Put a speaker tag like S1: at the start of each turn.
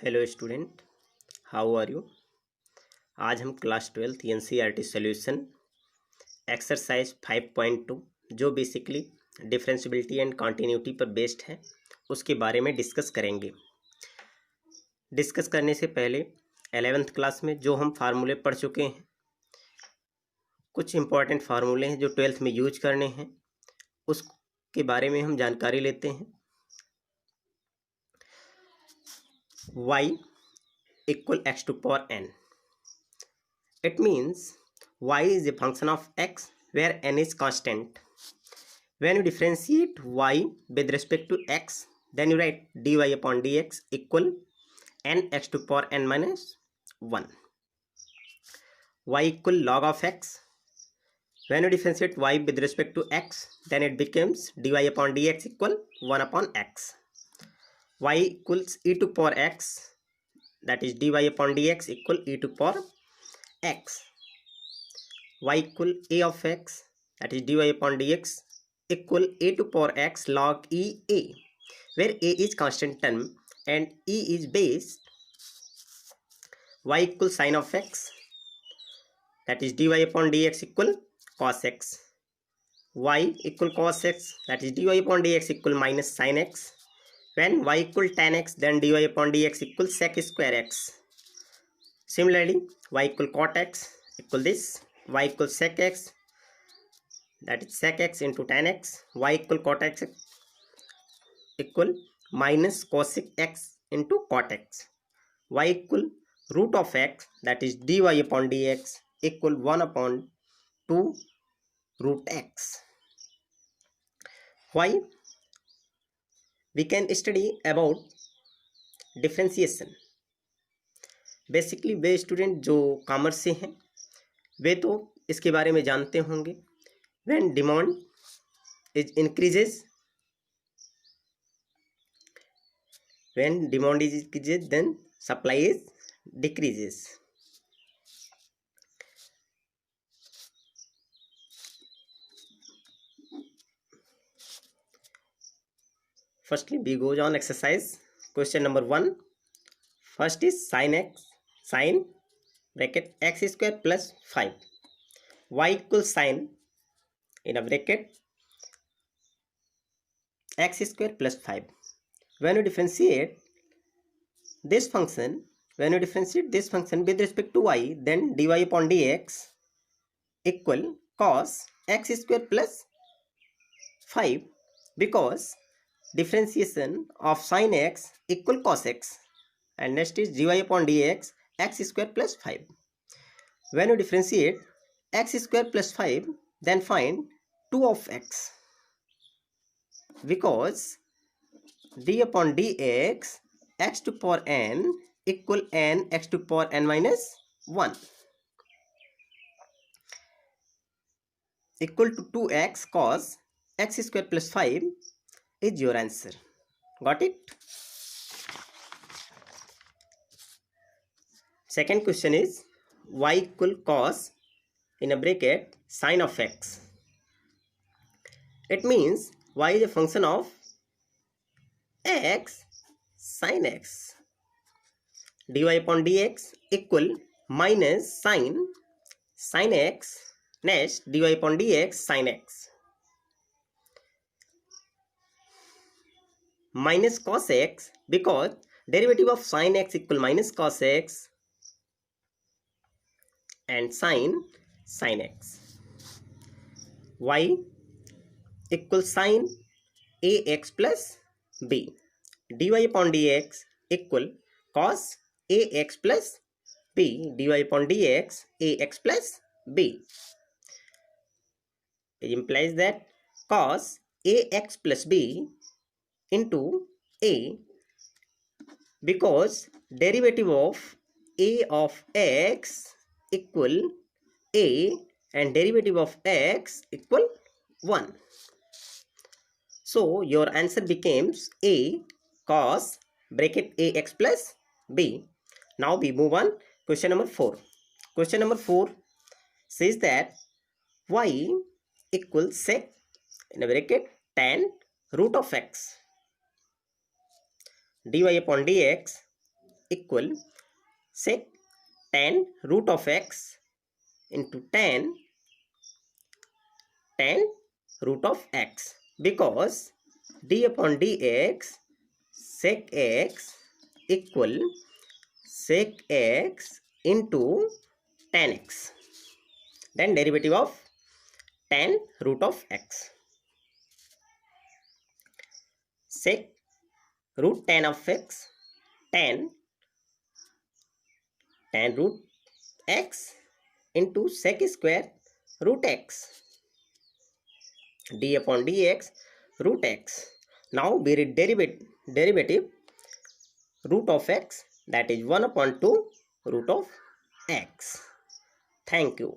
S1: Hello student, how are you. आज हम class 12 NCERT solution exercise 5.2 जो बेसिकली डिफरेंशिएबिलिटी एंड कॉन्टिन्यूटी पर based है उसके बारे में डिस्कस करेंगे। डिस्कस करने से पहले 11th क्लास में जो हम फार्मूले पढ़ चुके हैं, कुछ इंपॉर्टेंट फार्मूले हैं जो 12th में यूज करने हैं, उसके बारे में हम जानकारी लेते हैं। y equal x to power n. It means y is a function of x where n is constant. When you differentiate y with respect to x, then you write dy upon dx equal n x to power n minus 1. Y equal log of x. When you differentiate y with respect to x, then it becomes dy upon dx equal 1 upon x. Y equals e to power x, that is dy upon dx equal e to power x. Y equal a of x, that is dy upon dx equal a to power x log e a, where a is constant term and e is base. Y equal sine of x, that is dy upon dx equal cos x. Y equal cos x, that is dy upon dx equal minus sine x. When y equal tan x, then dy upon dx equal sec square x. Similarly, y equal cot x equal this. Y equal sec x, that is sec x into tan x. Y equal cot x equal minus cosec x into cot x. Y equal root of x, that is dy upon dx equal 1 upon 2 root x. Why? We can study about differentiation. Basically वे student जो commerce से हैं वे तो इसके बारे में जानते होंगे। When demand is increases, then supply is decreases. Firstly, we goes on exercise. Question number 1. First is sin x, sin bracket x square plus 5. Y equals sin in a bracket x square plus 5. When you differentiate this function, with respect to y, then dy upon dx equal cos x square plus 5, because differentiation of sin x equal cos x, and next is dy upon dx x square plus 5. When you differentiate x square plus 5, then find 2 of x, because d upon dx x to power n equal n x to power n minus 1 equal to 2x cos x square plus 5 is your answer. Got it? Second question is y equal cos in a bracket sine of x. It means y is a function of x sine x. dy upon dx equal minus sine x, next dy upon dx sine x minus cos x, because derivative of sine x equal minus cos x and sine x. Y equal sine ax plus b. dy upon dx equal cos ax plus b. dy upon dx ax plus b. It implies that cos ax plus b into a, because derivative of a of x equal a and derivative of x equal 1. So your answer becomes a cos bracket ax plus b. Now we move on. Question number 4. Question number 4 says that y equals sec in a bracket tan root of x. dy upon dx equal sec tan root of x into tan root of x, because d upon dx sec x equal sec x into tan x, then derivative of tan root of x. Sec root tan of x, tan root x into sec square root x, d upon dx root x. Now we read derivative root of x, that is 1 upon 2 root of x. Thank you.